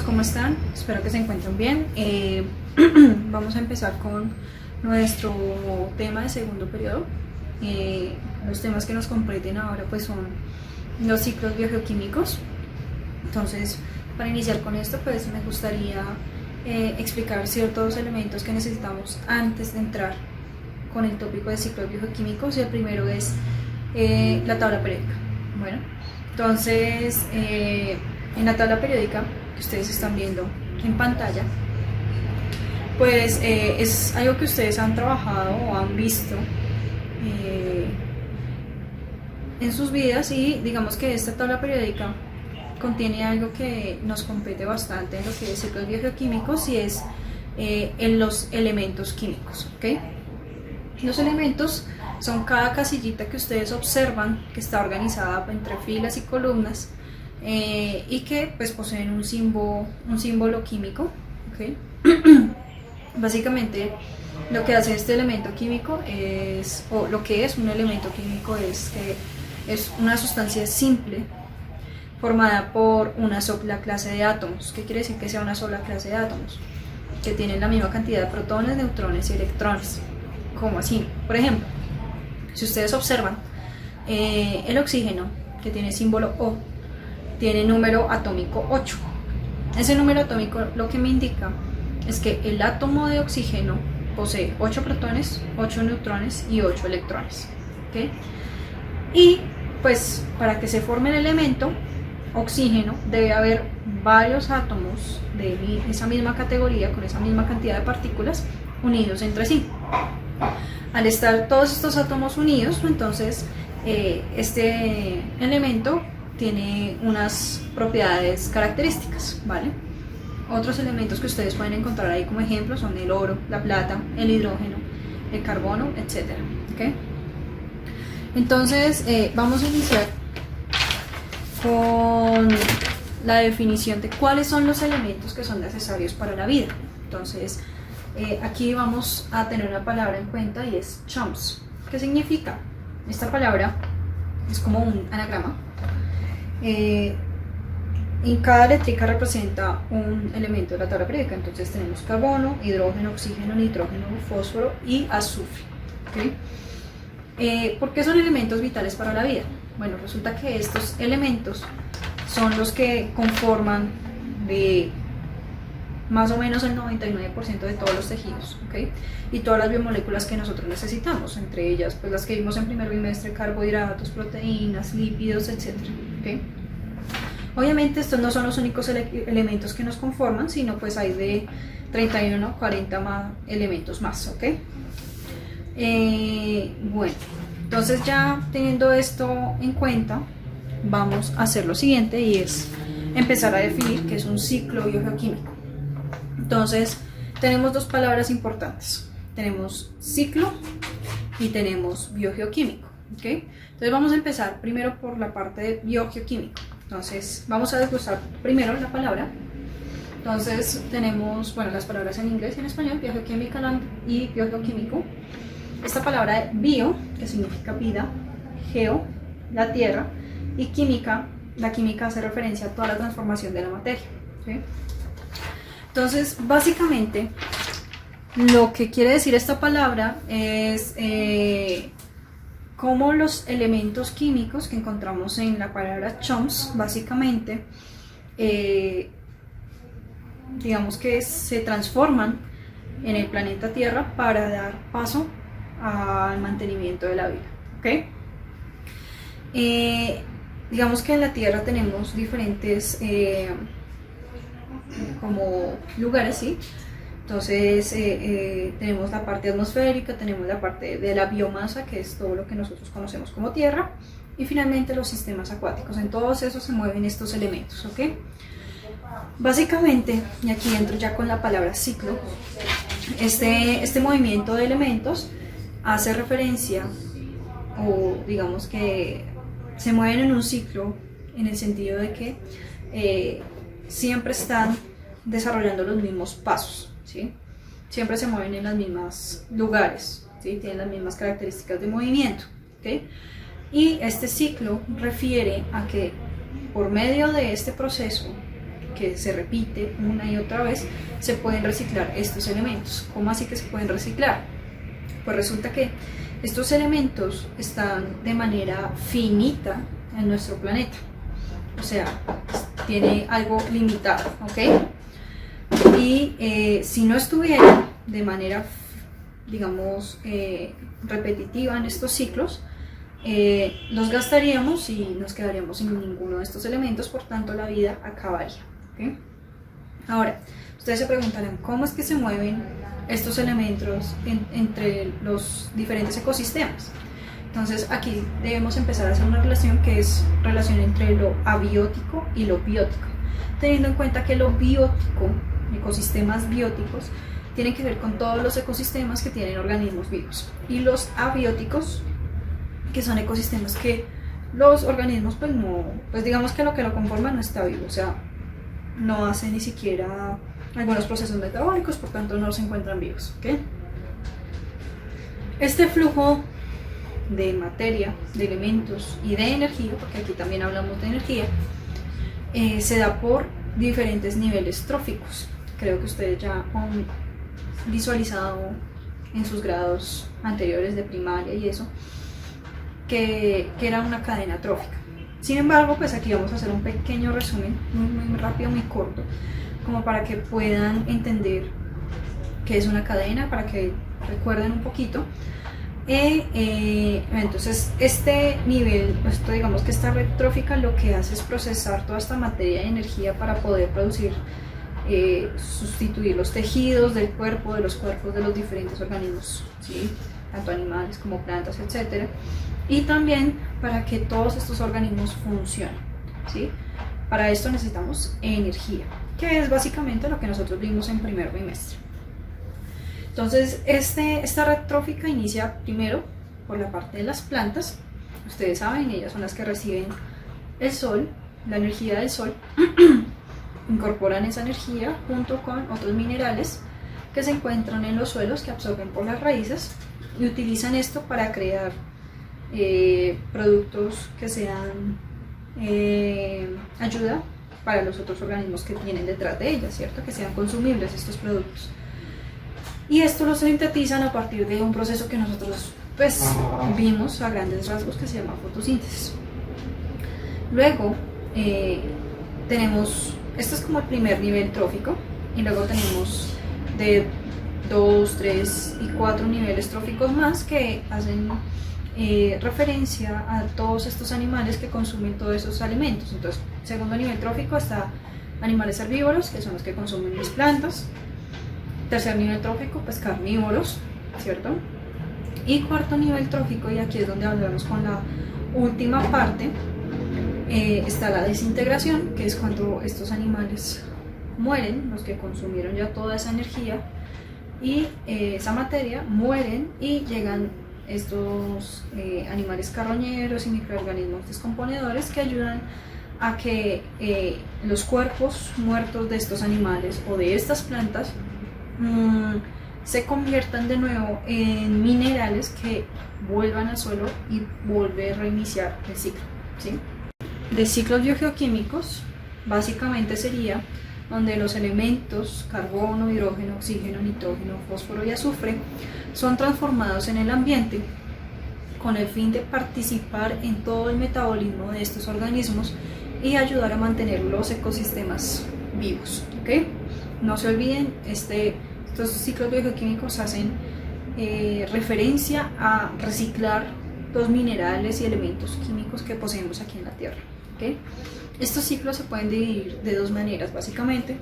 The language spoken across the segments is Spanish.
¿cómo están? Espero que se encuentren bien. Vamos a empezar con nuestro tema de segundo periodo. Los temas que nos competen ahora pues son los ciclos biogeoquímicos. Entonces, para iniciar con esto, pues me gustaría explicar ciertos elementos que necesitamos antes de entrar con el tópico de ciclos biogeoquímicos. Y el primero es la tabla periódica. Bueno, entonces en la tabla periódica que ustedes están viendo en pantalla, pues es algo que ustedes han trabajado o han visto en sus vidas, y digamos que esta tabla periódica contiene algo que nos compete bastante en lo que es ciclos biogeoquímicos, y es en los elementos químicos, ¿okay? Los elementos son cada casillita que ustedes observan que está organizada entre filas y columnas, y que pues poseen un símbolo químico, ¿okay? Básicamente lo que hace este elemento químico es, o lo que es un elemento químico, es que es una sustancia simple formada por una sola clase de átomos. ¿Qué quiere decir que sea una sola clase de átomos? Que tienen la misma cantidad de protones, neutrones y electrones. ¿Cómo así? Por ejemplo, si ustedes observan, el oxígeno, que tiene símbolo O, tiene número atómico 8. Ese número atómico lo que me indica es que el átomo de oxígeno posee 8 protones, 8 neutrones y 8 electrones, ¿okay? Y pues para que se forme el elemento oxígeno debe haber varios átomos de esa misma categoría, con esa misma cantidad de partículas, unidos entre sí. Al estar todos estos átomos unidos, entonces este elemento tiene unas propiedades características, ¿vale? Otros elementos que ustedes pueden encontrar ahí como ejemplo son el oro, la plata, el hidrógeno, el carbono, etc. ¿Okay? Entonces vamos a iniciar con la definición de cuáles son los elementos que son necesarios para la vida. Entonces aquí vamos a tener una palabra en cuenta, y es CHOMS. ¿Qué significa? Esta palabra es como un anagrama. En cada letrica representa un elemento de la tabla periódica. Entonces tenemos carbono, hidrógeno, oxígeno, nitrógeno, fósforo y azufre, ¿okay? ¿Por qué son elementos vitales para la vida? Bueno, resulta que estos elementos son los que conforman de más o menos el 99% de todos los tejidos, ¿okay? Y todas las biomoléculas que nosotros necesitamos, entre ellas pues las que vimos en primer bimestre: carbohidratos, proteínas, lípidos, etc. ¿Okay? Obviamente estos no son los únicos elementos que nos conforman, sino pues hay de 31 a 40 más elementos más, ¿ok? Bueno, entonces ya teniendo esto en cuenta, vamos a hacer lo siguiente, y es empezar a definir qué es un ciclo biogeoquímico. Entonces tenemos dos palabras importantes: tenemos ciclo y tenemos biogeoquímico, ¿ok? Entonces vamos a empezar primero por la parte de biogeoquímico. Entonces vamos a desglosar primero la palabra. Entonces tenemos, bueno, las palabras en inglés y en español: biogeochemical y biogeoquímico. Esta palabra bio, que significa vida, geo, la tierra, y química, la química hace referencia a toda la transformación de la materia, ¿sí? Entonces básicamente lo que quiere decir esta palabra es cómo los elementos químicos que encontramos en la palabra CHOMS básicamente digamos que se transforman en el planeta Tierra para dar paso al mantenimiento de la vida, ¿okay? Digamos que en la Tierra tenemos diferentes como lugares, ¿sí? Entonces tenemos la parte atmosférica, tenemos la parte de la biomasa, que es todo lo que nosotros conocemos como tierra, y finalmente los sistemas acuáticos. En todos esos se mueven estos elementos, ¿ok? Básicamente, y aquí entro ya con la palabra ciclo, este movimiento de elementos hace referencia, o digamos que se mueven en un ciclo, en el sentido de que siempre están desarrollando los mismos pasos, ¿sí? Siempre se mueven en los mismos lugares, ¿sí? Tienen las mismas características de movimiento, ¿okay? Y este ciclo refiere a que por medio de este proceso que se repite una y otra vez, se pueden reciclar estos elementos. ¿Cómo así que se pueden reciclar? Pues resulta que estos elementos están de manera finita en nuestro planeta, o sea, tiene algo limitado, ¿ok? Y si no estuvieran de manera, digamos, repetitiva en estos ciclos, los gastaríamos y nos quedaríamos sin ninguno de estos elementos, por tanto la vida acabaría, ¿okay? Ahora, ustedes se preguntarán, ¿cómo es que se mueven estos elementos entre los diferentes ecosistemas? Entonces aquí debemos empezar a hacer una relación que es relación entre lo abiótico y lo biótico, teniendo en cuenta que lo biótico, ecosistemas bióticos, tienen que ver con todos los ecosistemas que tienen organismos vivos, y los abióticos, que son ecosistemas que los organismos pues no, pues digamos que lo conforma no está vivo, o sea, no hace ni siquiera algunos procesos metabólicos, por tanto no se encuentran vivos, ¿okay? Este flujo de materia, de elementos y de energía, porque aquí también hablamos de energía, se da por diferentes niveles tróficos. Creo que ustedes ya han visualizado en sus grados anteriores de primaria y eso, que era una cadena trófica. Sin embargo, pues aquí vamos a hacer un pequeño resumen, muy rápido, muy corto, como para que puedan entender qué es una cadena, para que recuerden un poquito. Entonces este nivel, digamos que esta red trófica lo que hace es procesar toda esta materia y energía para poder producir, sustituir los tejidos del cuerpo, de los cuerpos de los diferentes organismos, ¿sí? Tanto animales como plantas, etc. Y también para que todos estos organismos funcionen, ¿sí? Para esto necesitamos energía, que es básicamente lo que nosotros vimos en primer bimestre. Entonces esta red trófica inicia primero por la parte de las plantas. Ustedes saben, ellas son las que reciben el sol, la energía del sol, incorporan esa energía junto con otros minerales que se encuentran en los suelos, que absorben por las raíces y utilizan esto para crear productos que sean ayuda para los otros organismos que tienen detrás de ellas, ¿cierto? Que sean consumibles estos productos. Y esto lo sintetizan a partir de un proceso que nosotros pues vimos a grandes rasgos, que se llama fotosíntesis. Luego tenemos, esto es como el primer nivel trófico, y luego tenemos de 2, 3 y 4 niveles tróficos más que hacen referencia a todos estos animales que consumen todos esos alimentos. Entonces, segundo nivel trófico está animales herbívoros, que son los que consumen las plantas. Tercer nivel trófico, pues carnívoros, ¿cierto? Y cuarto nivel trófico, y aquí es donde hablamos con la última parte, está la desintegración, que es cuando estos animales mueren, los que consumieron ya toda esa energía y esa materia, mueren y llegan estos animales carroñeros y microorganismos descomponedores que ayudan a que los cuerpos muertos de estos animales o de estas plantas se conviertan de nuevo en minerales que vuelvan al suelo y vuelve a reiniciar el ciclo, ¿sí? De ciclos biogeoquímicos básicamente sería donde los elementos carbono, hidrógeno, oxígeno, nitrógeno, fósforo y azufre son transformados en el ambiente con el fin de participar en todo el metabolismo de estos organismos y ayudar a mantener los ecosistemas vivos, ¿okay? No se olviden, estos ciclos biogeoquímicos hacen referencia a reciclar los minerales y elementos químicos que poseemos aquí en la Tierra, ¿okay? Estos ciclos se pueden dividir de dos maneras básicamente,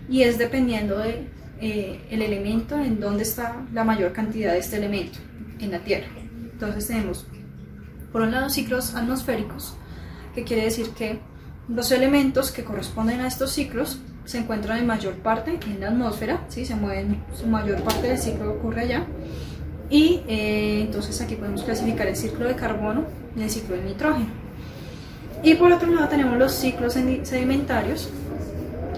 y es dependiendo de el elemento en donde está la mayor cantidad de este elemento en la Tierra. Entonces tenemos por un lado ciclos atmosféricos, que quiere decir que los elementos que corresponden a estos ciclos se encuentran en mayor parte en la atmósfera, ¿sí? Se mueven, su mayor parte del ciclo ocurre allá, y entonces aquí podemos clasificar el ciclo de carbono y el ciclo de nitrógeno. Y por otro lado tenemos los ciclos sedimentarios,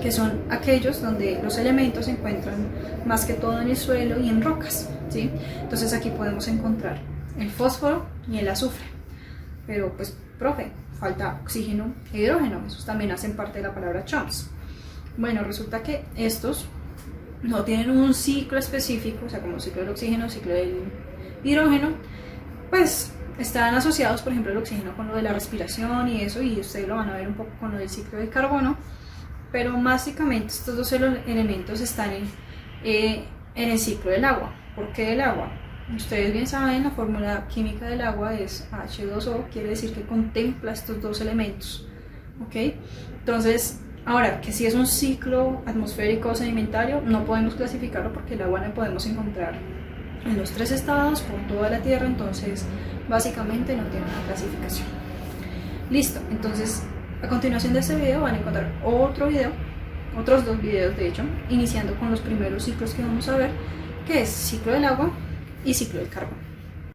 que son aquellos donde los elementos se encuentran más que todo en el suelo y en rocas, ¿sí? Entonces aquí podemos encontrar el fósforo y el azufre, pero pues profe, falta oxígeno e hidrógeno, esos también hacen parte de la palabra CHOMS. Bueno, resulta que estos no tienen un ciclo específico, o sea, como ciclo del oxígeno, ciclo del hidrógeno, pues están asociados, por ejemplo, el oxígeno con lo de la respiración y eso, y ustedes lo van a ver un poco con lo del ciclo del carbono, pero básicamente estos dos elementos están en el ciclo del agua. ¿Por qué del agua? Ustedes bien saben, la fórmula química del agua es H2O, quiere decir que contempla estos dos elementos, ¿ok? Entonces, ahora, que si es un ciclo atmosférico o sedimentario, no podemos clasificarlo porque el agua no podemos encontrar en los 3 estados por toda la Tierra, entonces básicamente no tiene una clasificación. Listo, entonces a continuación de este video van a encontrar otro video, otros 2 videos de hecho, iniciando con los primeros ciclos que vamos a ver, que es ciclo del agua y ciclo del carbono.